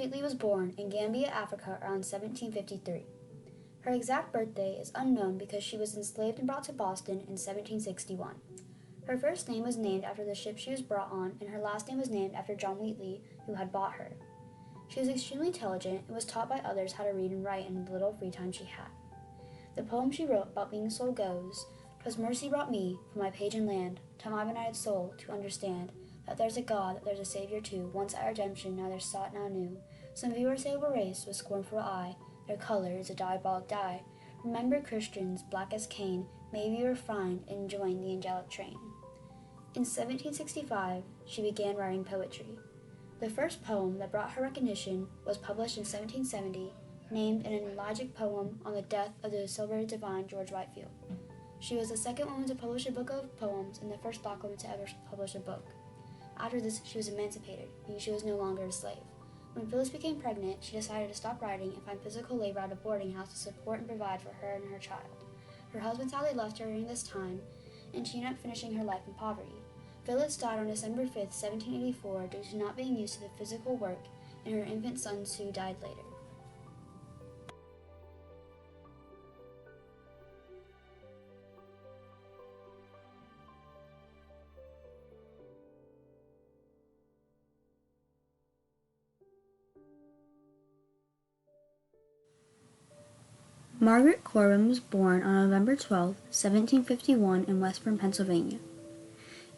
Wheatley was born in Gambia, Africa around 1753. Her exact birthday is unknown because she was enslaved and brought to Boston in 1761. Her first name was named after the ship she was brought on, and her last name was named after John Wheatley, who had bought her. She was extremely intelligent and was taught by others how to read and write in the little free time she had. The poem she wrote about being soul goes, "'Twas mercy brought me, from my pagan land, to my benighted soul, to understand that there's a God, that there's a Savior too, once at redemption, neither sought now new. Some viewers say we're race with scornful eye, their color is a diabolic dye. Remember Christians, black as Cain, may be refined and join the angelic train." In 1765, she began writing poetry. The first poem that brought her recognition was published in 1770, named an elegiac poem on the death of the celebrated divine George Whitefield. She was the second woman to publish a book of poems and the first black woman to ever publish a book. After this, she was emancipated, meaning she was no longer a slave. When Phyllis became pregnant, she decided to stop writing and find physical labor at a boarding house to support and provide for her and her child. Her husband sadly left her during this time, and she ended up finishing her life in poverty. Phyllis died on December 5, 1784, due to not being used to the physical work, and her infant son Sue died later. Margaret Corbin was born on November 12, 1751 in Western Pennsylvania.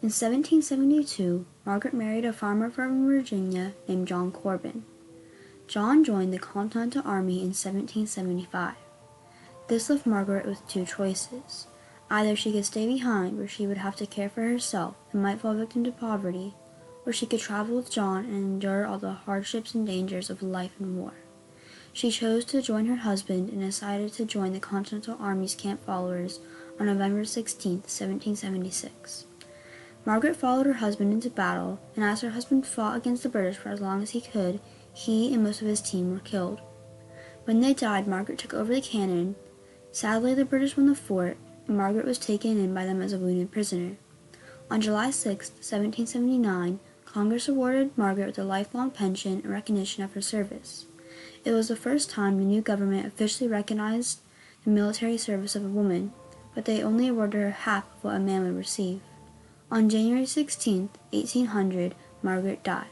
In 1772, Margaret married a farmer from Virginia named John Corbin. John joined the Continental Army in 1775. This left Margaret with two choices. Either she could stay behind, where she would have to care for herself and might fall victim to poverty, or she could travel with John and endure all the hardships and dangers of life and war. She chose to join her husband and decided to join the Continental Army's camp followers on November 16, 1776. Margaret followed her husband into battle, and as her husband fought against the British for as long as he could, he and most of his team were killed. When they died, Margaret took over the cannon. Sadly, the British won the fort, and Margaret was taken in by them as a wounded prisoner. On July 6, 1779, Congress awarded Margaret with a lifelong pension in recognition of her service. It was the first time the new government officially recognized the military service of a woman, but they only awarded her half of what a man would receive. On January 16, 1800, Margaret died.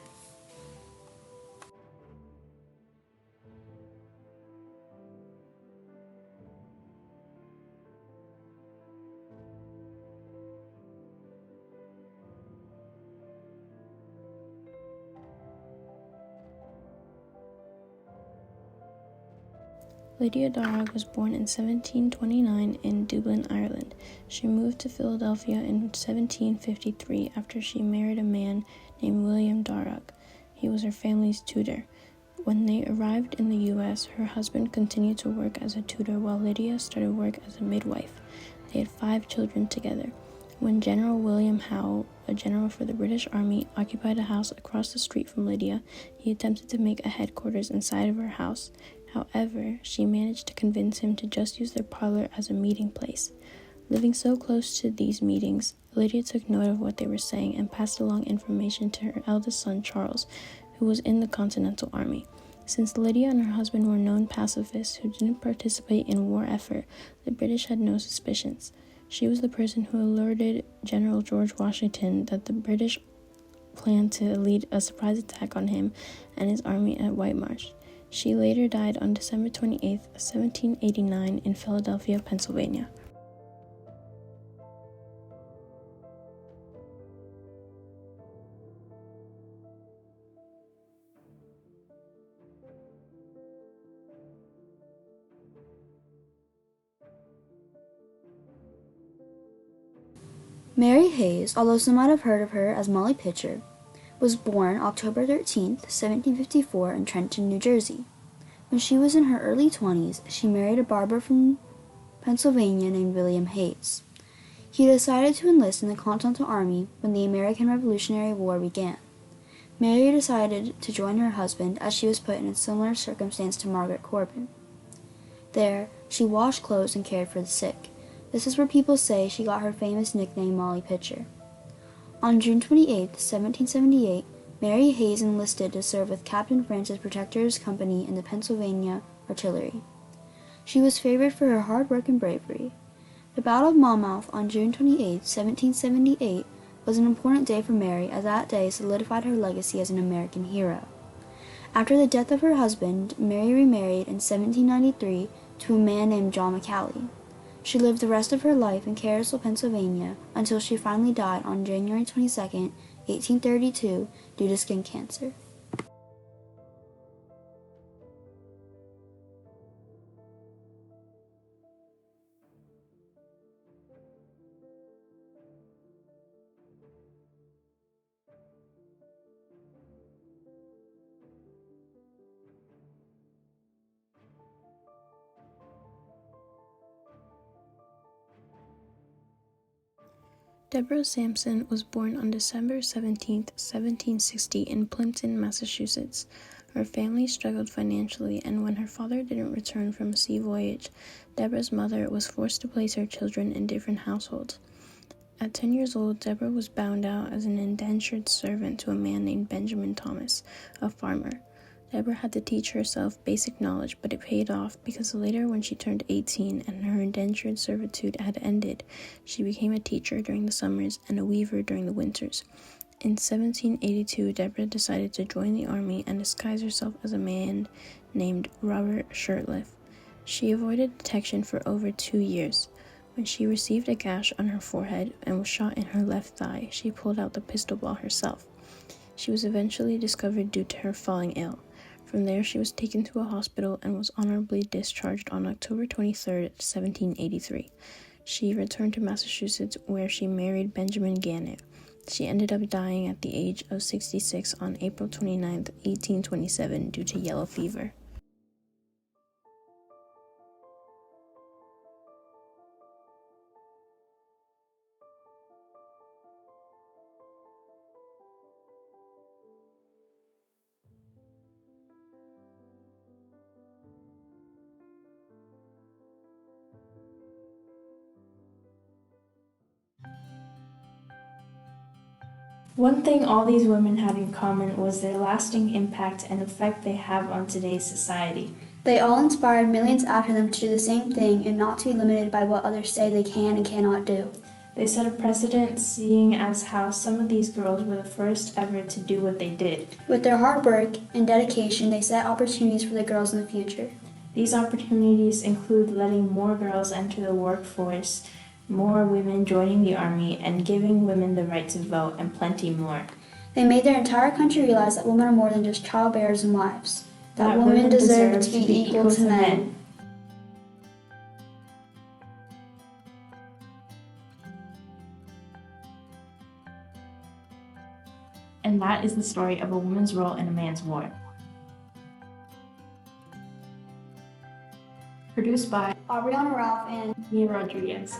Lydia Darragh was born in 1729 in Dublin, Ireland. She moved to Philadelphia in 1753 after she married a man named William Darragh. He was her family's tutor. When they arrived in the U.S., her husband continued to work as a tutor while Lydia started work as a midwife. They had 5 children together. When General William Howe, a general for the British Army, occupied a house across the street from Lydia, he attempted to make a headquarters inside of her house. However, she managed to convince him to just use their parlor as a meeting place. Living so close to these meetings, Lydia took note of what they were saying and passed along information to her eldest son, Charles, who was in the Continental Army. Since Lydia and her husband were known pacifists who didn't participate in war effort, the British had no suspicions. She was the person who alerted General George Washington that the British planned to lead a surprise attack on him and his army at White Marsh. She later died on December 28, 1789 in Philadelphia, Pennsylvania. Mary Hayes, although some might have heard of her as Molly Pitcher, was born October 13, 1754 in Trenton, New Jersey. When she was in her early 20s, she married a barber from Pennsylvania named William Hayes. He decided to enlist in the Continental Army when the American Revolutionary War began. Mary decided to join her husband as she was put in a similar circumstance to Margaret Corbin. There, she washed clothes and cared for the sick. This is where people say she got her famous nickname Molly Pitcher. On June 28, 1778, Mary Hayes enlisted to serve with Captain Francis Protector's company in the Pennsylvania Artillery. She was favored for her hard work and bravery. The Battle of Monmouth on June 28, 1778, was an important day for Mary, as that day solidified her legacy as an American hero. After the death of her husband, Mary remarried in 1793 to a man named John McCallie. She lived the rest of her life in Carrollsville, Pennsylvania, until she finally died on January 22, 1832, due to skin cancer. Deborah Sampson was born on December 17, 1760 in Plimpton, Massachusetts. Her family struggled financially, and when her father didn't return from a sea voyage, Deborah's mother was forced to place her children in different households. At 10 years old, Deborah was bound out as an indentured servant to a man named Benjamin Thomas, a farmer. Deborah had to teach herself basic knowledge, but it paid off because later, when she turned 18 and her indentured servitude had ended, she became a teacher during the summers and a weaver during the winters. In 1782, Deborah decided to join the army and disguise herself as a man named Robert Shirtliff. She avoided detection for over 2 years. When she received a gash on her forehead and was shot in her left thigh, she pulled out the pistol ball herself. She was eventually discovered due to her falling ill. From there, she was taken to a hospital and was honorably discharged on October 23, 1783. She returned to Massachusetts, where she married Benjamin Gannett. She ended up dying at the age of 66 on April 29, 1827, due to yellow fever. One thing all these women had in common was their lasting impact and effect they have on today's society. They all inspired millions after them to do the same thing and not to be limited by what others say they can and cannot do. They set a precedent, seeing as how some of these girls were the first ever to do what they did. With their hard work and dedication, they set opportunities for the girls in the future. These opportunities include letting more girls enter the workforce, more women joining the army, and giving women the right to vote, and plenty more. They made their entire country realize that women are more than just childbearers and wives, that women deserve to be equal to men. And that is the story of a woman's role in a man's war. Produced by Aubriana Ralph and Mia Rodriguez.